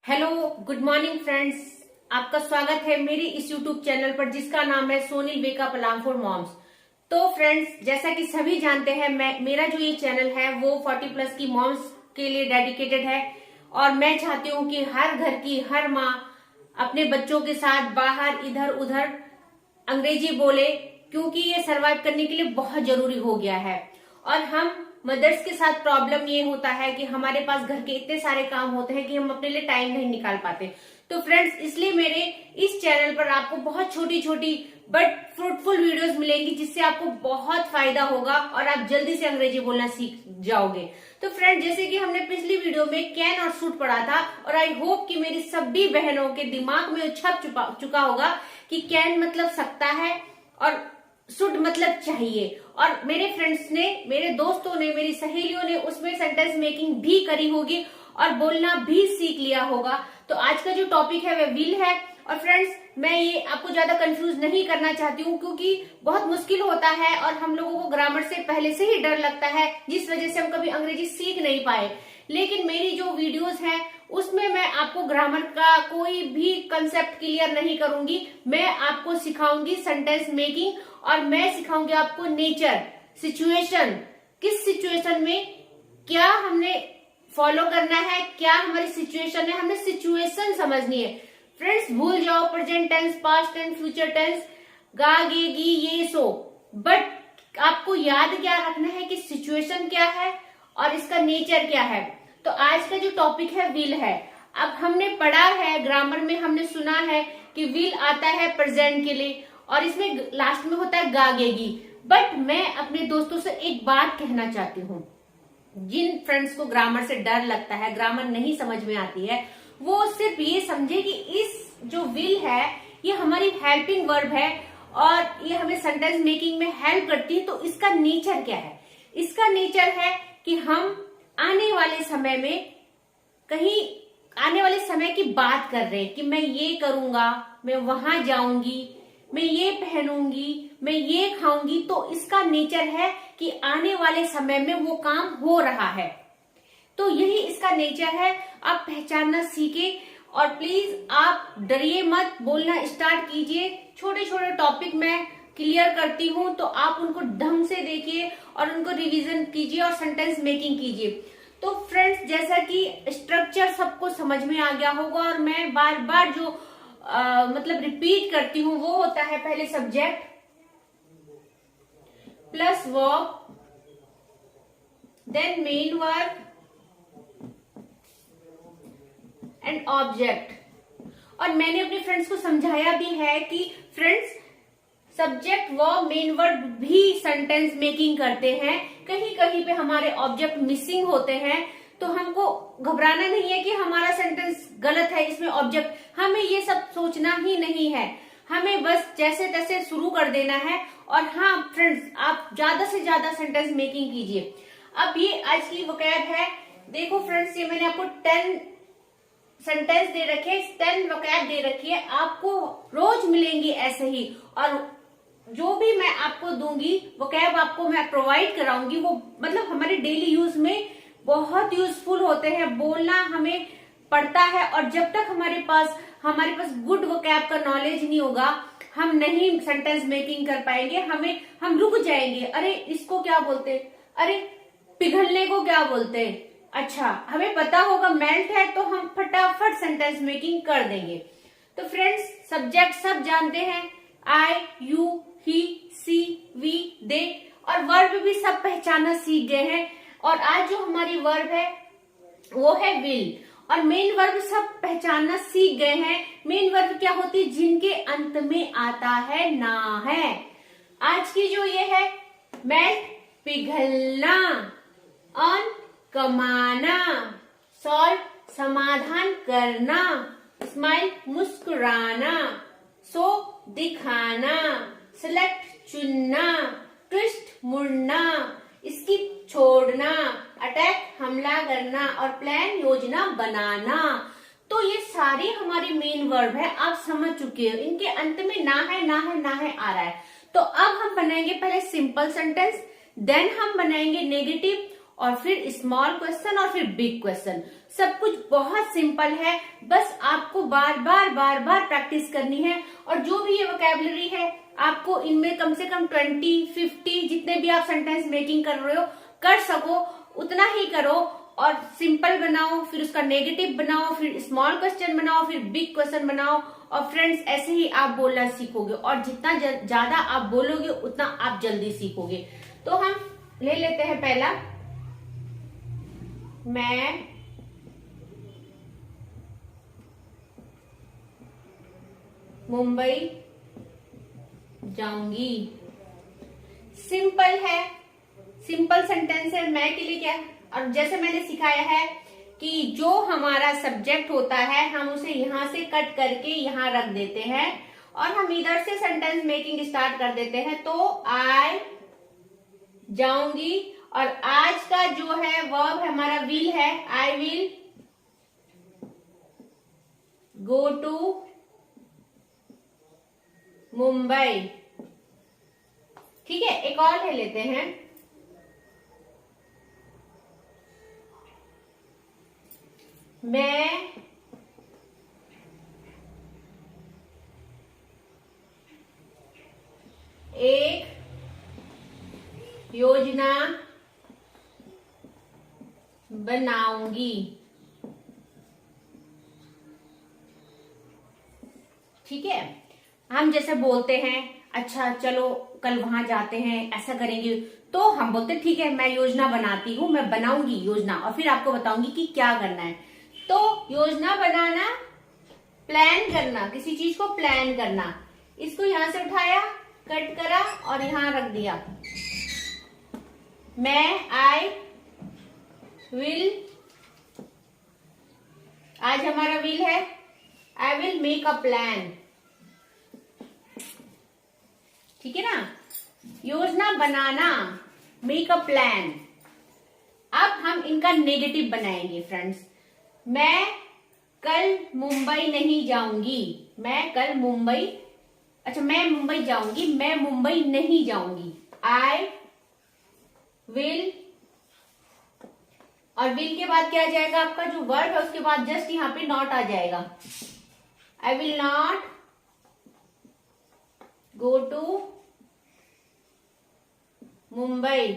Hello, good morning friends. आपका स्वागत है मेरी इस यूट्यूब चैनल पर जिसका नाम है सोनिल वेकअप अलार्म फॉर मॉम्स। तो फ्रेंड्स, जैसा कि सभी जानते हैं, मेरा जो ये चैनल है वो 40 प्लस की मॉम्स के लिए डेडिकेटेड है और मैं चाहती हूँ कि हर घर की हर माँ अपने बच्चों के साथ बाहर इधर उधर अंग्रेजी बोले, क्योंकि ये सरवाइव करने के लिए बहुत जरूरी हो गया है। और हम मदर्स के साथ प्रॉब्लम ये होता है कि हमारे पास घर के इतने सारे काम होते हैं कि हम अपने लिए टाइम नहीं निकाल पाते। तो फ्रेंड्स, इसलिए मेरे इस चैनल पर आपको बहुत छोटी छोटी बट फ्रूटफुल वीडियोस मिलेंगी जिससे आपको बहुत फायदा होगा और आप जल्दी से अंग्रेजी बोलना सीख जाओगे। तो फ्रेंड्स, जैसे कि हमने पिछली वीडियो में कैन और शुड पढ़ा था और आई होप कि मेरी सभी बहनों के दिमाग में छप चुका होगा कि कैन मतलब सकता है और शुड मतलब चाहिए। और मेरे फ्रेंड्स ने, मेरे दोस्तों ने, मेरी सहेलियों ने उसमें सेंटेंस मेकिंग भी करी होगी और बोलना भी सीख लिया होगा। तो आज का जो टॉपिक है वह विल है। और फ्रेंड्स, मैं ये आपको ज्यादा कंफ्यूज नहीं करना चाहती हूँ क्योंकि बहुत मुश्किल होता है और हम लोगों को ग्रामर से पहले से ही डर लगता है, जिस वजह से हम कभी अंग्रेजी सीख नहीं पाए। लेकिन मेरी जो वीडियोस हैं उसमें मैं आपको ग्रामर का कोई भी कंसेप्ट क्लियर नहीं करूंगी। मैं आपको सिखाऊंगी सेंटेंस मेकिंग और मैं सिखाऊंगी आपको नेचर, सिचुएशन, किस सिचुएशन में क्या हमने फॉलो करना है, क्या हमारी सिचुएशन है, हमने सिचुएशन समझनी है। फ्रेंड्स, भूल जाओ present tense, past tense, future tense, गा गे गी ये सो, बट आपको याद क्या रखना है कि सिचुएशन क्या है और इसका नेचर क्या है। तो आज का जो टॉपिक है विल है। अब हमने पढ़ा है ग्रामर में, हमने सुना है कि विल आता है प्रेजेंट के लिए और इसमें लास्ट में होता है गागेगी। बट मैं अपने दोस्तों से एक बात कहना चाहती हूँ, जिन फ्रेंड्स को ग्रामर से डर लगता है, ग्रामर नहीं समझ में आती है, वो सिर्फ ये समझे कि इस जो विल है ये हमारी हेल्पिंग वर्ब है और ये हमें सेंटेंस मेकिंग में हेल्प करती है। तो इसका नेचर क्या है? इसका नेचर है कि हम आने वाले समय में, कहीं आने वाले समय की बात कर रहे हैं कि मैं ये करूंगा, मैं वहां जाऊंगी, मैं ये पहनूंगी, मैं ये खाऊंगी। तो इसका नेचर है कि आने वाले समय में वो काम हो रहा है। तो यही इसका नेचर है। आप पहचानना सीखे और प्लीज आप डरिए मत, बोलना स्टार्ट कीजिए। छोटे छोटे टॉपिक मैं क्लियर करती हूँ तो आप उनको ढंग से देखिए और उनको रिवीजन कीजिए और सेंटेंस मेकिंग कीजिए। तो फ्रेंड्स, जैसा कि स्ट्रक्चर सबको समझ में आ गया होगा और मैं बार बार जो मतलब रिपीट करती हूँ वो होता है, पहले subject plus verb, then main verb and object. और मैंने अपने फ्रेंड्स को समझाया भी है कि friends, subject verb main verb भी सेंटेंस मेकिंग करते हैं। कहीं कहीं पे हमारे ऑब्जेक्ट मिसिंग होते हैं तो हमको घबराना नहीं है कि हमारा सेंटेंस गलत है, इसमें ऑब्जेक्ट, हमें ये सब सोचना ही नहीं है। हमें बस जैसे तैसे शुरू कर देना है। और हाँ फ्रेंड्स, आप ज्यादा से ज्यादा सेंटेंस मेकिंग कीजिए। अब ये आज की वोकैब है। देखो फ्रेंड्स, ये मैंने आपको 10 सेंटेंस दे रखे, 10 वोकैब दे रखी है, आपको रोज मिलेंगी ऐसे ही। और जो भी मैं आपको दूंगी वोकैब आपको मैं प्रोवाइड कराऊंगी, वो मतलब हमारे डेली यूज में बहुत यूजफुल होते हैं। बोलना हमें पड़ता है और जब तक हमारे पास गुड वोकैब का नॉलेज नहीं होगा, हम नहीं सेंटेंस मेकिंग कर पाएंगे। हम रुक जाएंगे, अरे इसको क्या बोलते, अरे पिघलने को क्या बोलते, अच्छा हमें पता होगा मेल्ट है तो हम फटाफट सेंटेंस मेकिंग कर देंगे। तो फ्रेंड्स, सब्जेक्ट सब जानते हैं, आई, यू, ही, सी, वी, दे, और वर्ब भी सब पहचाना सीख गए हैं। और आज जो हमारी वर्ब है वो है विल, और मेन वर्ब सब पहचानना सीख गए हैं। मेन वर्ब क्या होती है? जिनके अंत में आता है ना है। आज की जो ये है, मेल्ट पिघलना, ऑन कमाना, सॉल्व समाधान करना, स्माइल मुस्कुराना, सो दिखाना, सेलेक्ट चुनना, ट्विस्ट मुड़ना, स्किप छोड़ना, अटैक हमला करना और प्लान योजना बनाना। तो ये सारी हमारी मेन वर्ब है, आप समझ चुके हो। इनके अंत में ना है ना है ना है आ रहा है। तो अब हम बनाएंगे पहले सिंपल सेंटेंस, देन हम बनाएंगे नेगेटिव और फिर स्मॉल क्वेश्चन और फिर बिग क्वेश्चन। सब कुछ बहुत सिंपल है, बस आपको बार बार बार बार प्रैक्टिस करनी है। और जो भी ये वोकैबुलरी है आपको इनमें कम से कम 20-50 जितने भी आप सेंटेंस मेकिंग कर रहे हो कर सको उतना ही करो। और सिंपल बनाओ, फिर उसका नेगेटिव बनाओ, फिर स्मॉल क्वेश्चन बनाओ, फिर बिग क्वेश्चन बनाओ। और फ्रेंड्स ऐसे ही आप बोलना सीखोगे, और जितना ज्यादा आप बोलोगे उतना आप जल्दी सीखोगे। तो हम ले लेते हैं पहला, मैं मुंबई जाऊंगी। सिंपल है, सिंपल सेंटेंस है। मैं के लिए क्या, और जैसे मैंने सिखाया है कि जो हमारा सब्जेक्ट होता है हम उसे यहां से कट करके यहां रख देते हैं और हम इधर से सेंटेंस मेकिंग स्टार्ट कर देते हैं। तो आई जाऊंगी, और आज का जो है वर्ब हमारा विल है, I will go to Mumbai. ठीक है, एक और ले लेते हैं, मैं एक योजना बनाऊंगी। ठीक है, हम जैसे बोलते हैं अच्छा चलो कल वहां जाते हैं, ऐसा करेंगे, तो हम बोलते हैं ठीक है मैं योजना बनाती हूँ, मैं बनाऊंगी योजना और फिर आपको बताऊंगी कि क्या करना है। तो योजना बनाना, प्लान करना, किसी चीज को प्लान करना। इसको यहां से उठाया, कट करा और यहां रख दिया। मैं आई विल, आज हमारा विल है, I will make a plan. ठीक है ना, योजना बनाना, मेक अ प्लान। अब हम इनका नेगेटिव बनाएंगे फ्रेंड्स। मैं कल मुंबई नहीं जाऊंगी, मैं कल मुंबई, अच्छा मैं मुंबई जाऊंगी, मैं मुंबई नहीं जाऊंगी। आई विल, और विल के बाद क्या आ जाएगा, आपका जो वर्ब है उसके बाद जस्ट यहां पे नॉट आ जाएगा। I will not go to Mumbai.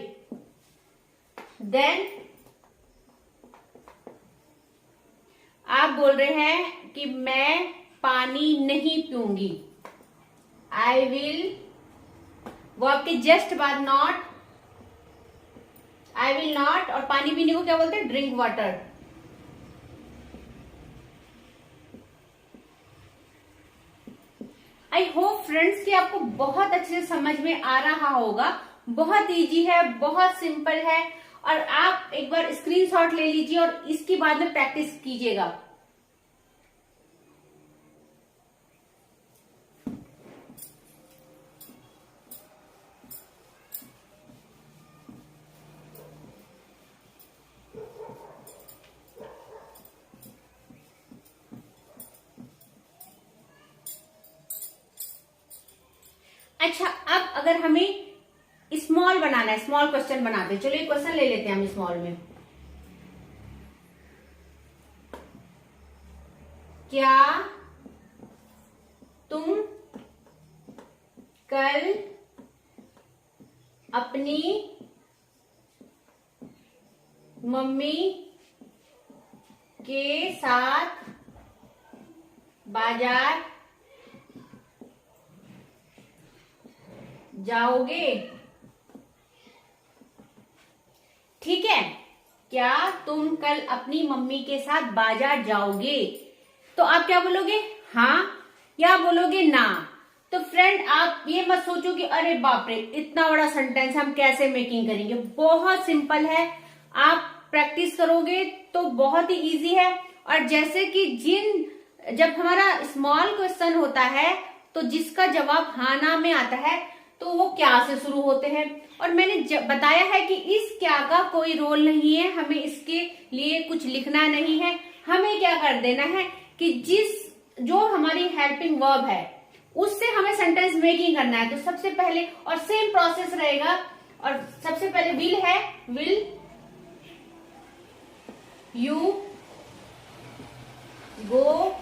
Then आप बोल रहे हैं कि मैं पानी नहीं पीऊंगी। आई विल, वो आपके जस्ट बाद नॉट, आई विल नॉट, और पानी पीने को क्या बोलते हैं, drink water. I hope friends कि आपको बहुत अच्छे से समझ में आ रहा होगा। बहुत इजी है, बहुत सिंपल है, और आप एक बार स्क्रीनशॉट ले लीजिए और इसके बाद में प्रैक्टिस कीजिएगा। अच्छा, अब अगर हमें स्मॉल बनाना है, स्मॉल क्वेश्चन बनाते हैं। चलो एक क्वेश्चन ले लेते हैं हम स्मॉल में। क्या तुम कल अपनी मम्मी के साथ बाजार जाओगे? ठीक है, क्या तुम कल अपनी मम्मी के साथ बाजार जाओगे? तो आप क्या बोलोगे, हाँ या बोलोगे ना? तो फ्रेंड आप ये मत सोचो कि अरे बाप रे इतना बड़ा सेंटेंस हम कैसे मेकिंग करेंगे। बहुत सिंपल है, आप प्रैक्टिस करोगे तो बहुत ही इजी है। और जैसे कि जब हमारा स्मॉल क्वेश्चन होता है तो जिसका जवाब हाँ ना में आता है तो वो क्या से शुरू होते हैं। और मैंने बताया है कि इस क्या का कोई रोल नहीं है, हमें इसके लिए कुछ लिखना नहीं है। हमें क्या कर देना है कि जो हमारी हेल्पिंग वर्ब है उससे हमें सेंटेंस मेकिंग करना है। तो सबसे पहले, और सेम प्रोसेस रहेगा, और सबसे पहले विल है, will you go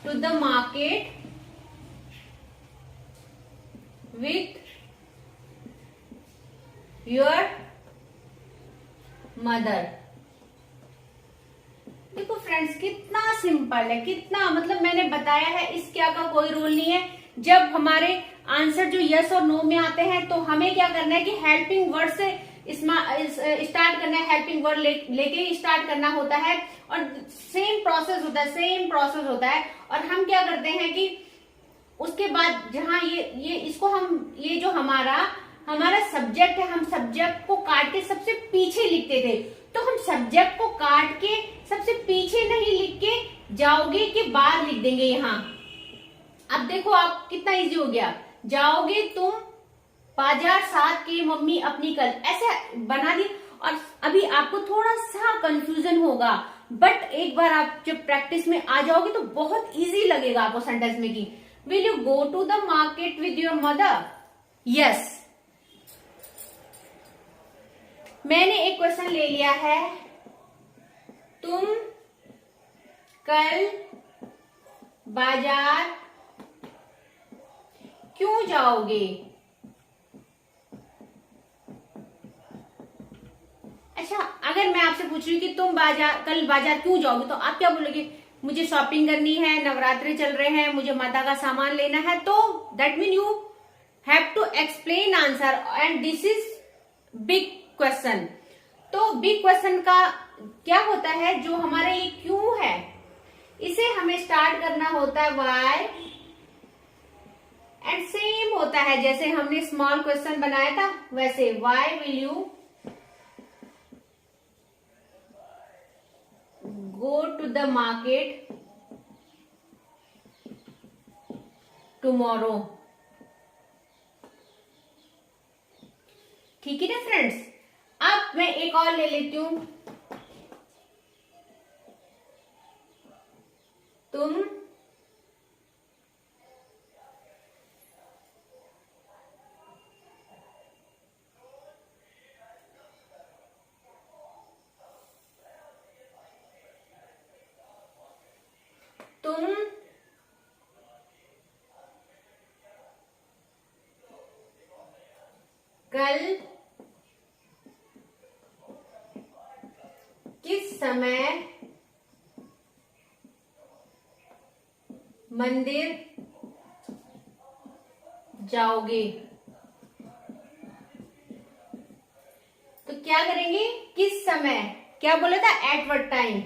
to the market with your mother. देखो फ्रेंड्स, कितना सिंपल है, कितना मतलब मैंने बताया है, इस क्या का कोई रूल नहीं है। जब हमारे आंसर जो यस और नो में आते हैं तो हमें क्या करना है कि हेल्पिंग वर्ड से स्टार्ट करना है, हेल्पिंग वर्ड लेके ही स्टार्ट करना होता है, और सेम प्रोसेस होता है। और हम क्या करते हैं कि उसके बाद जहां ये इसको हम, ये जो हमारा सब्जेक्ट है, हम सब्जेक्ट को काट के सबसे पीछे लिखते थे, तो हम सब्जेक्ट को काट के सबसे पीछे नहीं लिख के जाओगे के बाद लिख देंगे यहाँ। अब देखो आप कितना इजी हो गया, जाओगे तुम बाजार साथ के मम्मी अपनी कल, ऐसे बना दी। और अभी आपको थोड़ा सा कंफ्यूजन होगा, बट एक बार आप जब प्रैक्टिस में आ जाओगे तो बहुत इजी लगेगा आपको सेंटेंस में कि will you go to the market with your mother. Yes, मैंने एक क्वेश्चन ले लिया है, तुम कल बाजार क्यों जाओगे। अच्छा, अगर मैं आपसे पूछ रही हूँ कि तुम कल बाजार क्यों जाओगे, तो आप क्या बोलोगे, मुझे शॉपिंग करनी है, नवरात्रि चल रहे हैं, मुझे माता का सामान लेना है। तो that mean you have to explain answer, and this is big question. तो बिग क्वेश्चन का क्या होता है, जो हमारा ये क्यों है, इसे हमें स्टार्ट करना होता है वाई, एंड सेम होता है जैसे हमने स्मॉल क्वेश्चन बनाया था वैसे, why will you go to the market tomorrow. ठीक है ना फ्रेंड्स। अब मैं एक और ले लेती हूं, तुम कल किस समय मंदिर जाओगे। तो क्या करेंगे, किस समय, क्या बोला था, at what time,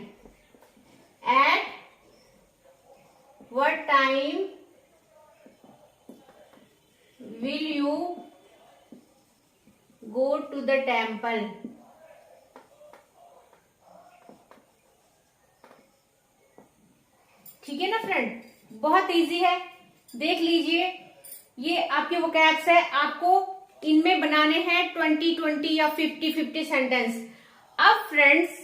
at what time will you go to the temple. ठीक है ना फ्रेंड, बहुत इजी है, देख लीजिए। ये आपके वोकैब्स है, आपको इनमें बनाने हैं 20-20 या 50-50 सेंटेंस। अब फ्रेंड्स,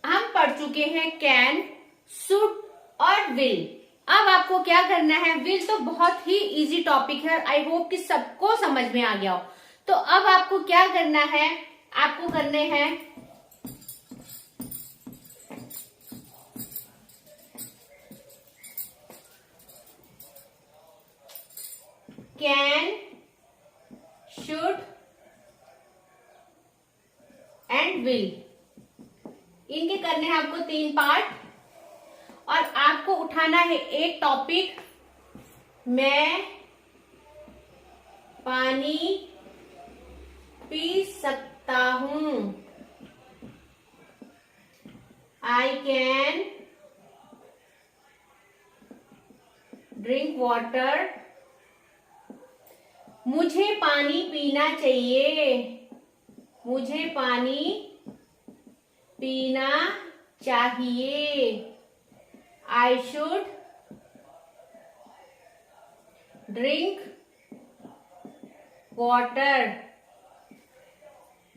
हम पढ़ चुके हैं कैन, शुड और विल। अब आपको क्या करना है, विल तो बहुत ही इजी टॉपिक है, आई होप कि सबको समझ में आ गया हो। तो अब आपको क्या करना है, आपको करने हैं कैन, शुड एंड विल। इनके करने हैं आपको 3 पार्ट, और आपको उठाना है एक टॉपिक, मैं पानी पी सकता हूं, आई कैन ड्रिंक वाटर, मुझे पानी पीना चाहिए, मुझे पानी पीना चाहिए, आई शुड ड्रिंक वाटर,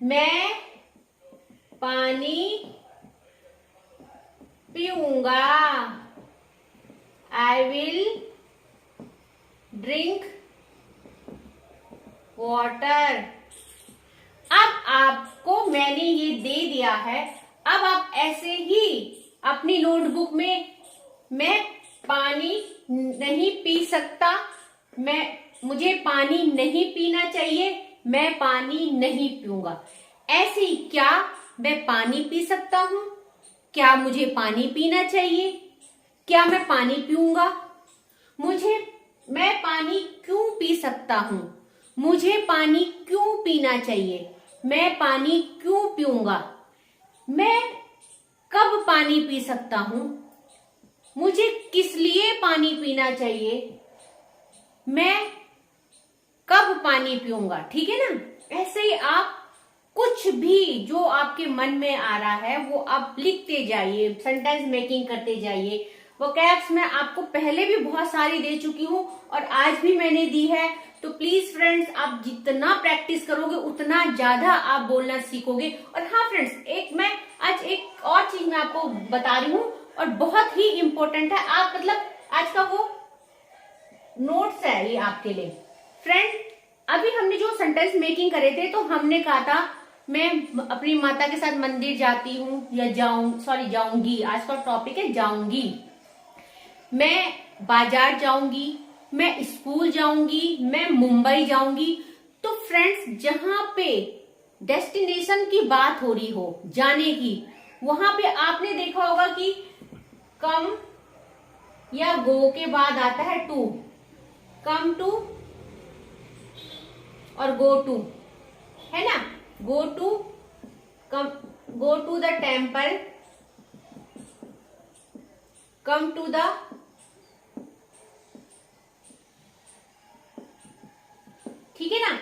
मैं पानी पीऊंगा, आई विल ड्रिंक वाटर। अब आपको मैंने ये दे दिया है, अब आप ऐसे ही अपनी नोटबुक में मैं पानी नहीं पी सकता, मुझे पानी नहीं पीना चाहिए, मैं पानी नहीं पीऊंगा। ऐसे ही क्या मैं पानी पी सकता हूं, क्या मुझे पानी पीना चाहिए, क्या मैं पानी पीऊंगा, मैं पानी क्यों पी सकता हूं, मुझे पानी क्यों पीना चाहिए, मैं पानी क्यों पीऊंगा, मैं कब पानी पी सकता हूं, मुझे किस लिए पानी पीना चाहिए, मैं कब पानी पीऊंगा। ठीक है ना। ऐसे ही आप कुछ भी जो आपके मन में आ रहा है वो आप लिखते जाइए, सेंटेंस मेकिंग करते जाइए। वोकैब्स मैं आपको पहले भी बहुत सारी दे चुकी हूँ और आज भी मैंने दी है। तो प्लीज फ्रेंड्स, आप जितना प्रैक्टिस करोगे उतना ज्यादा आप बोलना सीखोगे। और हाँ फ्रेंड्स, मैं आज एक और चीज मैं आपको बता रही हूँ और बहुत ही इंपॉर्टेंट है। आप मतलब आज का वो नोट्स है ये आपके लिए। फ्रेंड, अभी हमने जो सेंटेंस मेकिंग करे थे तो हमने कहा था मैं अपनी माता के साथ मंदिर जाती हूँ या जाऊंगी। आज का टॉपिक है जाऊंगी। मैं बाजार जाऊंगी, मैं स्कूल जाऊंगी, मैं मुंबई जाऊंगी। तो फ्रेंड्स, जहां पे डेस्टिनेशन की बात हो रही हो, जाने की, वहां पे आपने देखा होगा कि कम या गो के बाद आता है टू। कम टू और गो टू, है ना। Go to the temple, come to the, ठीक है ना।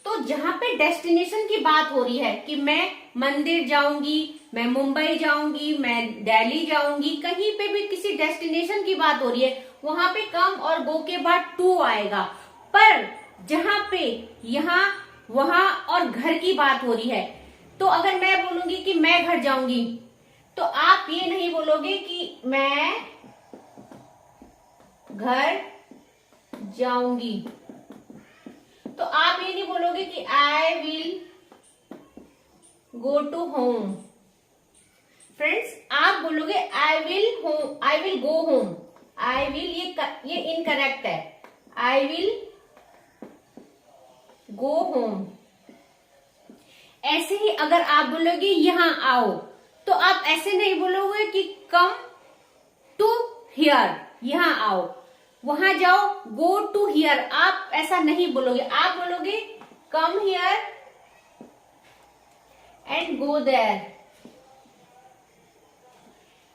तो जहां पे डेस्टिनेशन की बात हो रही है कि मैं मंदिर जाऊंगी, मैं मुंबई जाऊंगी, मैं दिल्ली जाऊंगी, कहीं पे भी किसी डेस्टिनेशन की बात हो रही है, वहां पे कम और गो के बाद टू आएगा। पर जहां पे यहां वहां और घर की बात हो रही है, तो अगर मैं बोलूंगी कि मैं घर जाऊंगी, तो आप ये नहीं बोलोगे कि मैं घर जाऊंगी। तो आप ये नहीं बोलोगे कि I will go to home. Friends, आप बोलोगे I will go home. I will ये इनकरेक्ट है। I will go home. ऐसे ही अगर आप बोलोगे यहां आओ, तो आप ऐसे नहीं बोलोगे कि कम टू हियर, यहां आओ, वहां जाओ, गो टू हियर। आप ऐसा नहीं बोलोगे, आप बोलोगे come here and go there.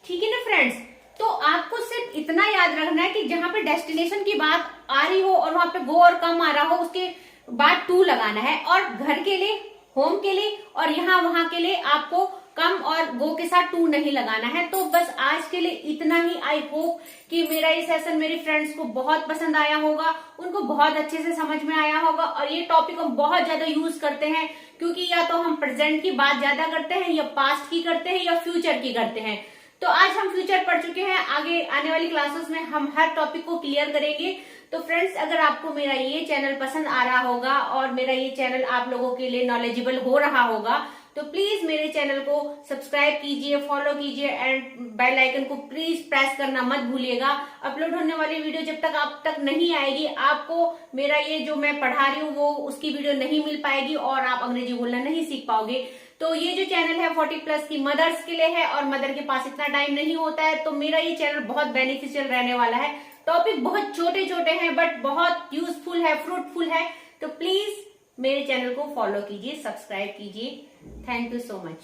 ठीक है ना फ्रेंड्स। तो आपको सिर्फ इतना याद रखना है कि जहां पे डेस्टिनेशन की बात आ रही हो और वहां पे गो और कम आ रहा हो, उसके बाद टू लगाना है। और घर के लिए, होम के लिए और यहाँ वहां के लिए आपको कम और गो के साथ टू नहीं लगाना है। तो बस आज के लिए इतना ही। आई होप कि मेरा ये सेशन मेरे फ्रेंड्स को बहुत पसंद आया होगा, उनको बहुत अच्छे से समझ में आया होगा। और ये टॉपिक हम बहुत ज्यादा यूज करते हैं, क्योंकि या तो हम प्रेजेंट की बात ज्यादा करते हैं, या पास्ट की करते हैं, या फ्यूचर की करते हैं। तो आज हम फ्यूचर पढ़ चुके हैं, आगे आने वाली क्लासेस में हम हर टॉपिक को क्लियर करेंगे। तो फ्रेंड्स, अगर आपको मेरा ये चैनल पसंद आ रहा होगा और मेरा ये चैनल आप लोगों के लिए नॉलेजेबल हो रहा होगा, तो प्लीज मेरे चैनल को सब्सक्राइब कीजिए, फॉलो कीजिए एंड बेल आइकन को प्लीज प्रेस करना मत भूलिएगा। अपलोड होने वाली वीडियो जब तक आप तक नहीं आएगी, आपको मेरा ये जो मैं पढ़ा रही हूँ वो उसकी वीडियो नहीं मिल पाएगी और आप अंग्रेजी बोलना नहीं सीख पाओगे। तो ये जो चैनल है 40+ की मदर्स के लिए है और मदर के पास इतना टाइम नहीं होता है, तो मेरा ये चैनल बहुत बेनिफिशियल रहने वाला है। टॉपिक बहुत छोटे छोटे हैं बट बहुत यूजफुल है, फ्रूटफुल है। तो प्लीज मेरे चैनल को फॉलो कीजिए, सब्सक्राइब कीजिए। Thank you so much.